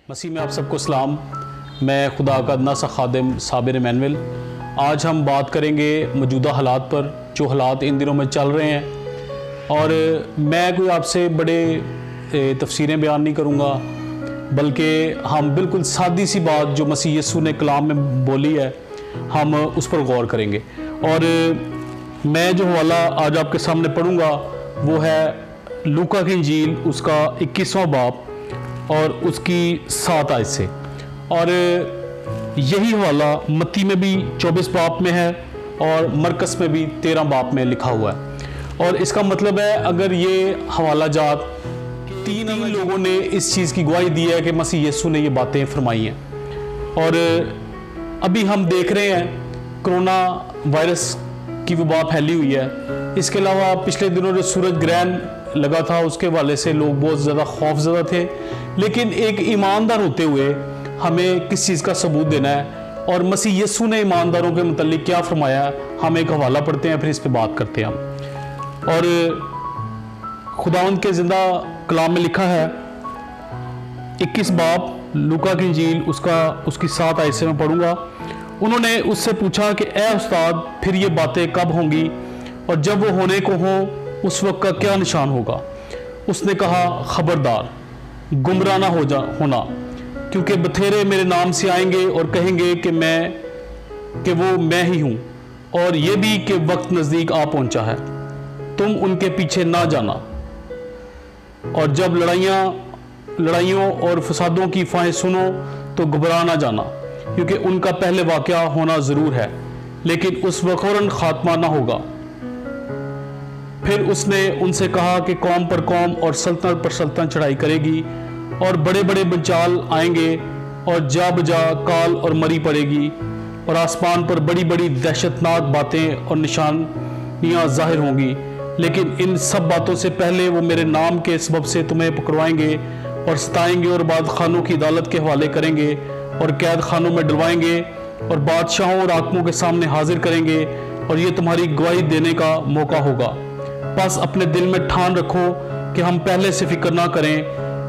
مسیح میں آپ سب کو سلام۔ میں خدا کا ادنا سا خادم صابر ایمینول۔ آج ہم بات کریں گے موجودہ حالات پر، جو حالات ان دنوں میں چل رہے ہیں، اور میں کوئی آپ سے بڑے تفسیریں بیان نہیں کروں گا، بلکہ ہم بالکل سادی سی بات جو مسیح یسوع نے کلام میں بولی ہے، ہم اس پر غور کریں گے۔ اور میں جو حوالہ آج آپ کے سامنے پڑھوں گا وہ ہے لوکا کی انجیل، اس کا 21واں باب اور اس کی 7 آیت سے، اور یہی حوالہ متی میں بھی 24 باب میں ہے اور مرکز میں بھی 13 باب میں لکھا ہوا ہے۔ اور اس کا مطلب ہے، اگر یہ حوالہ جات تین لوگوں نے اس چیز کی گواہی دی ہے کہ مسیح یسوع نے یہ باتیں فرمائی ہیں، اور ابھی ہم دیکھ رہے ہیں کرونا وائرس کی وبا پھیلی ہوئی ہے۔ اس کے علاوہ پچھلے دنوں جو سورج گرہن لگا تھا، اس کے حوالے سے لوگ بہت زیادہ خوف زدہ تھے، لیکن ایک ایماندار ہوتے ہوئے ہمیں کس چیز کا ثبوت دینا ہے، اور مسیح یسوع نے ایمانداروں کے متعلق کیا فرمایا ہے، ہم ایک حوالہ پڑھتے ہیں، پھر اس پہ بات کرتے ہیں ہم۔ اور خداوند کے زندہ کلام میں لکھا ہے 21 باب لوکا کی انجیل، اس کی 7 آیت سے میں پڑھوں گا۔ انہوں نے اس سے پوچھا کہ اے استاد، پھر یہ باتیں کب ہوں گی، اور جب وہ ہونے کو ہوں اس وقت کا کیا نشان ہوگا؟ اس نے کہا، خبردار، گمراہ نہ ہونا، کیونکہ بتھیرے میرے نام سے آئیں گے اور کہیں گے کہ وہ میں ہی ہوں، اور یہ بھی کہ وقت نزدیک آ پہنچا ہے، تم ان کے پیچھے نہ جانا۔ اور جب لڑائیوں اور فسادوں کی افواہیں سنو تو گھبرا نہ جانا، کیونکہ ان کا پہلے واقعہ ہونا ضرور ہے، لیکن اس وقت فوراً خاتمہ نہ ہوگا۔ پھر اس نے ان سے کہا کہ قوم پر قوم اور سلطنت پر سلطنت چڑھائی کرے گی، اور بڑے بڑے بنچال آئیں گے، اور جا بجا کال اور مری پڑے گی، اور آسمان پر بڑی بڑی دہشتناک باتیں اور نشانیاں ظاہر ہوں گی۔ لیکن ان سب باتوں سے پہلے وہ میرے نام کے سبب سے تمہیں پکڑوائیں گے اور ستائیں گے، اور بعد خانوں کی عدالت کے حوالے کریں گے، اور قید خانوں میں ڈلوائیں گے، اور بادشاہوں اور حاکموں کے سامنے حاضر کریں گے، اور یہ تمہاری گواہی دینے کا موقع ہوگا۔ بس اپنے دل میں ٹھان رکھو کہ ہم پہلے سے فکر نہ کریں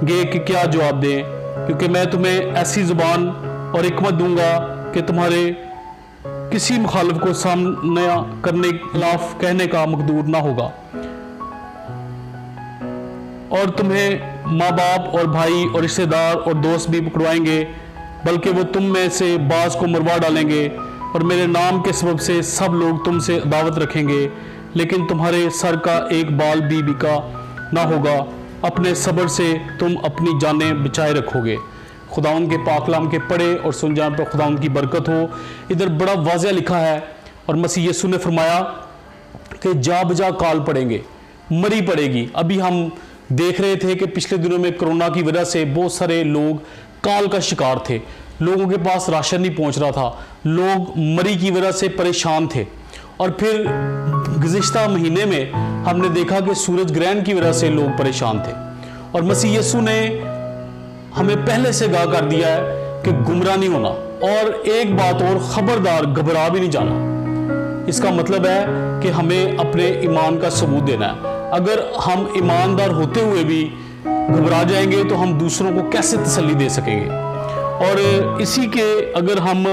گے کہ کیا جواب دیں، کیونکہ میں تمہیں ایسی زبان اور حکمت دوں گا کہ تمہارے کسی مخالف کو سامنا کرنے خلاف کہنے کا مقدور نہ ہوگا، اور تمہیں ماں باپ اور بھائی اور رشتہ دار اور دوست بھی پکڑوائیں گے، بلکہ وہ تم میں سے بعض کو مروا ڈالیں گے، اور میرے نام کے سبب سے سب لوگ تم سے عداوت رکھیں گے، لیکن تمہارے سر کا ایک بال بھی بکا نہ ہوگا۔ اپنے صبر سے تم اپنی جانیں بچائے رکھو گے۔ خداوند کے پاک کلام کے پڑھے اور سن جان پر خداوند کی برکت ہو۔ ادھر بڑا واضح لکھا ہے، اور مسیح یسوع نے فرمایا کہ جا بجا کال پڑیں گے، مری پڑے گی۔ ابھی ہم دیکھ رہے تھے کہ پچھلے دنوں میں کرونا کی وجہ سے بہت سارے لوگ کال کا شکار تھے، لوگوں کے پاس راشن نہیں پہنچ رہا تھا، لوگ مری کی وجہ سے پریشان تھے۔ اور پھر گزشتہ مہینے میں ہم نے دیکھا کہ سورج گرہن کی وجہ سے لوگ پریشان تھے، اور مسیح یسوع نے ہمیں پہلے سے آگاہ کر دیا ہے کہ گمراہ نہیں ہونا، اور ایک بات اور، خبردار، گھبرا بھی نہیں جانا۔ اس کا مطلب ہے کہ ہمیں اپنے ایمان کا ثبوت دینا ہے۔ اگر ہم ایماندار ہوتے ہوئے بھی گھبرا جائیں گے تو ہم دوسروں کو کیسے تسلی دے سکیں گے؟ اور اسی کے اگر ہم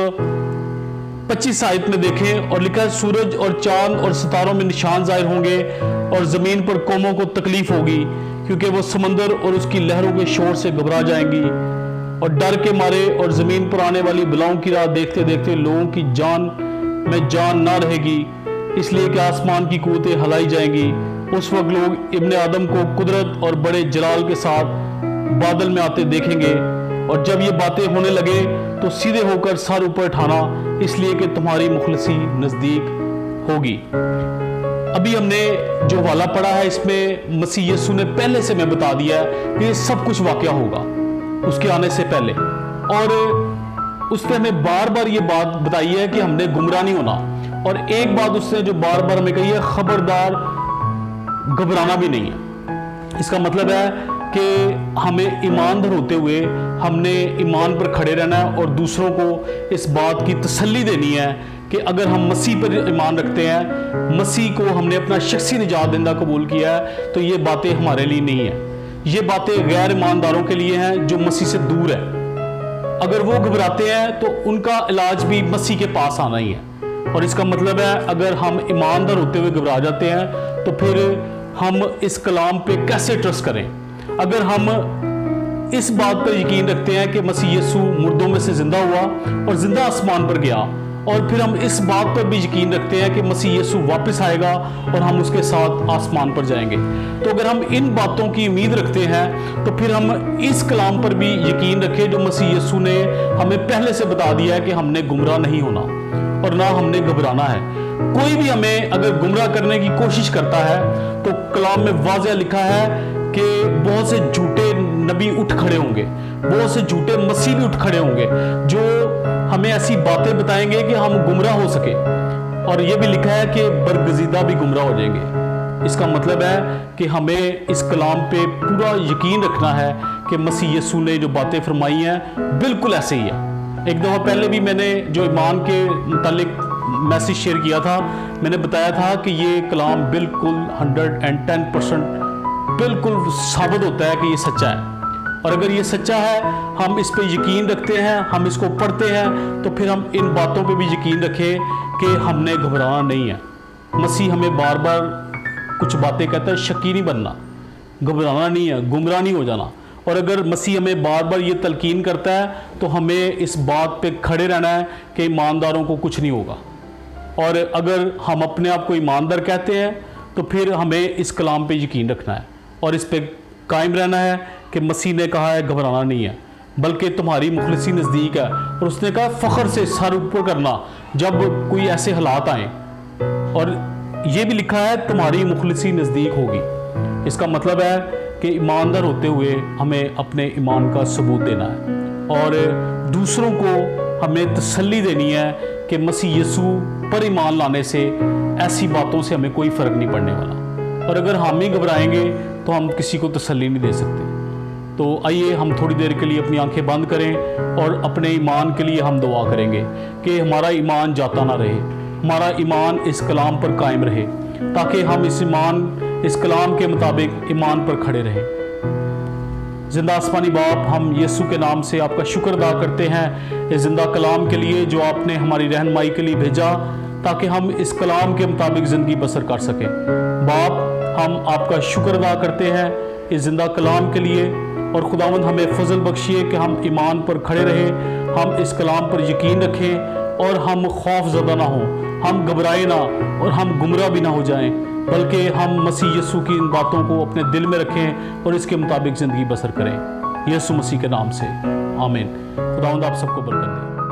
25 آیت میں دیکھیں، اور لکھا ہے سورج اور چاند اور ستاروں میں نشان ظاہر ہوں گے، اور زمین پر قوموں کو تکلیف ہوگی، کیونکہ وہ سمندر اور اس کی لہروں کے شور سے گھبرا جائیں گی، اور ڈر کے مارے، اور زمین پر آنے والی بلاؤں کی راہ دیکھتے دیکھتے لوگوں کی جان میں جان نہ رہے گی، اس لیے کہ آسمان کی قوتیں ہلائی جائیں گی۔ اس وقت لوگ ابن آدم کو قدرت اور بڑے جلال کے ساتھ بادل میں آتے دیکھیں گے، اور جب یہ باتیں ہونے لگے تو سیدھے ہو کر سر اوپر اٹھانا، اس لیے کہ تمہاری مخلصی نزدیک ہوگی۔ ابھی ہم نے جو حوالہ پڑھا ہے، اس میں مسیح یسوع نے پہلے سے میں بتا دیا ہے کہ یہ سب کچھ واقعہ ہوگا اس کے آنے سے پہلے، اور اس نے ہمیں بار بار یہ بات بتائی ہے کہ ہم نے گمراہ نہیں ہونا، اور ایک بات اس نے جو بار بار ہمیں کہی ہے، خبردار، گھبرانا بھی نہیں ہے۔ اس کا مطلب ہے کہ ہمیں ایماندار ہوتے ہوئے ہم نے ایمان پر کھڑے رہنا ہے، اور دوسروں کو اس بات کی تسلی دینی ہے کہ اگر ہم مسیح پر ایمان رکھتے ہیں، مسیح کو ہم نے اپنا شخصی نجات دہندہ قبول کیا ہے، تو یہ باتیں ہمارے لیے نہیں ہیں، یہ باتیں غیر ایمانداروں کے لیے ہیں جو مسیح سے دور ہے۔ اگر وہ گھبراتے ہیں تو ان کا علاج بھی مسیح کے پاس آنا ہی ہے۔ اور اس کا مطلب ہے اگر ہم ایماندار ہوتے ہوئے گھبرا جاتے ہیں تو پھر ہم اس کلام پہ کیسے ٹرسٹ کریں؟ اگر ہم اس بات پر یقین رکھتے ہیں کہ مسیح یسوع مردوں میں سے زندہ ہوا اور زندہ آسمان پر گیا، اور پھر ہم اس بات پر بھی یقین رکھتے ہیں کہ مسیح یسوع واپس آئے گا اور ہم اس کے ساتھ آسمان پر جائیں گے، تو اگر ہم ان باتوں کی امید رکھتے ہیں تو پھر ہم اس کلام پر بھی یقین رکھیں جو مسیح یسوع نے ہمیں پہلے سے بتا دیا ہے کہ ہم نے گمراہ نہیں ہونا اور نہ ہم نے گھبرانا ہے۔ کوئی بھی ہمیں اگر گمراہ کرنے کی کوشش کرتا ہے تو کلام میں واضح لکھا ہے کہ بہت سے جھوٹے نبی اٹھ کھڑے ہوں گے، بہت سے جھوٹے مسیح بھی اٹھ کھڑے ہوں گے جو ہمیں ایسی باتیں بتائیں گے کہ ہم گمراہ ہو سکے، اور یہ بھی لکھا ہے کہ برگزیدہ بھی گمراہ ہو جائیں گے۔ اس کا مطلب ہے کہ ہمیں اس کلام پہ پورا یقین رکھنا ہے کہ مسیح یسوع نے جو باتیں فرمائی ہیں بالکل ایسے ہی ہے۔ ایک دفعہ پہلے بھی میں نے جو ایمان کے متعلق میسیج شیئر کیا تھا، میں نے بتایا تھا کہ یہ کلام بالکل 110% بالکل ثابت ہوتا ہے کہ یہ سچا ہے، اور اگر یہ سچا ہے، ہم اس پہ یقین رکھتے ہیں، ہم اس کو پڑھتے ہیں، تو پھر ہم ان باتوں پہ بھی یقین رکھیں کہ ہم نے گھبرانا نہیں ہے۔ مسیح ہمیں بار بار کچھ باتیں کہتا ہے، شکی نہیں بننا، گھبرانا نہیں ہے، گمراہ نہیں ہو جانا۔ اور اگر مسیح ہمیں بار بار یہ تلقین کرتا ہے تو ہمیں اس بات پہ کھڑے رہنا ہے کہ ایمانداروں کو کچھ نہیں ہوگا، اور اگر ہم اپنے آپ کو ایماندار کہتے ہیں تو پھر ہمیں اس کلام پہ یقین رکھنا ہے اور اس پہ قائم رہنا ہے کہ مسیح نے کہا ہے گھبرانا نہیں ہے، بلکہ تمہاری مخلصی نزدیک ہے، اور اس نے کہا فخر سے سر اوپر کرنا جب کوئی ایسے حالات آئیں، اور یہ بھی لکھا ہے تمہاری مخلصی نزدیک ہوگی۔ اس کا مطلب ہے کہ ایماندار ہوتے ہوئے ہمیں اپنے ایمان کا ثبوت دینا ہے، اور دوسروں کو ہمیں تسلی دینی ہے کہ مسیح یسوع پر ایمان لانے سے ایسی باتوں سے ہمیں کوئی فرق نہیں پڑنے والا، اور اگر ہم ہی گھبرائیں گے تو ہم کسی کو تسلی نہیں دے سکتے۔ تو آئیے ہم تھوڑی دیر کے لیے اپنی آنکھیں بند کریں اور اپنے ایمان کے لیے ہم دعا کریں گے کہ ہمارا ایمان جاتا نہ رہے، ہمارا ایمان اس کلام پر قائم رہے، تاکہ ہم اس کلام کے مطابق ایمان پر کھڑے رہیں۔ زندہ آسمانی باپ، ہم یسوع کے نام سے آپ کا شکر ادا کرتے ہیں اس زندہ کلام کے لیے جو آپ نے ہماری رہنمائی کے لیے بھیجا، تاکہ ہم اس کلام کے مطابق زندگی بسر کر سکیں۔ باپ، ہم آپ کا شکر ادا کرتے ہیں اس زندہ کلام کے لیے، اور خداوند ہمیں فضل بخشیے کہ ہم ایمان پر کھڑے رہیں، ہم اس کلام پر یقین رکھیں، اور ہم خوف زدہ نہ ہوں، ہم گھبرائیں نہ، اور ہم گمراہ بھی نہ ہو جائیں، بلکہ ہم مسیح یسوع کی ان باتوں کو اپنے دل میں رکھیں اور اس کے مطابق زندگی بسر کریں۔ یسوع مسیح کے نام سے آمین۔ خداوند آپ سب کو برکت دے۔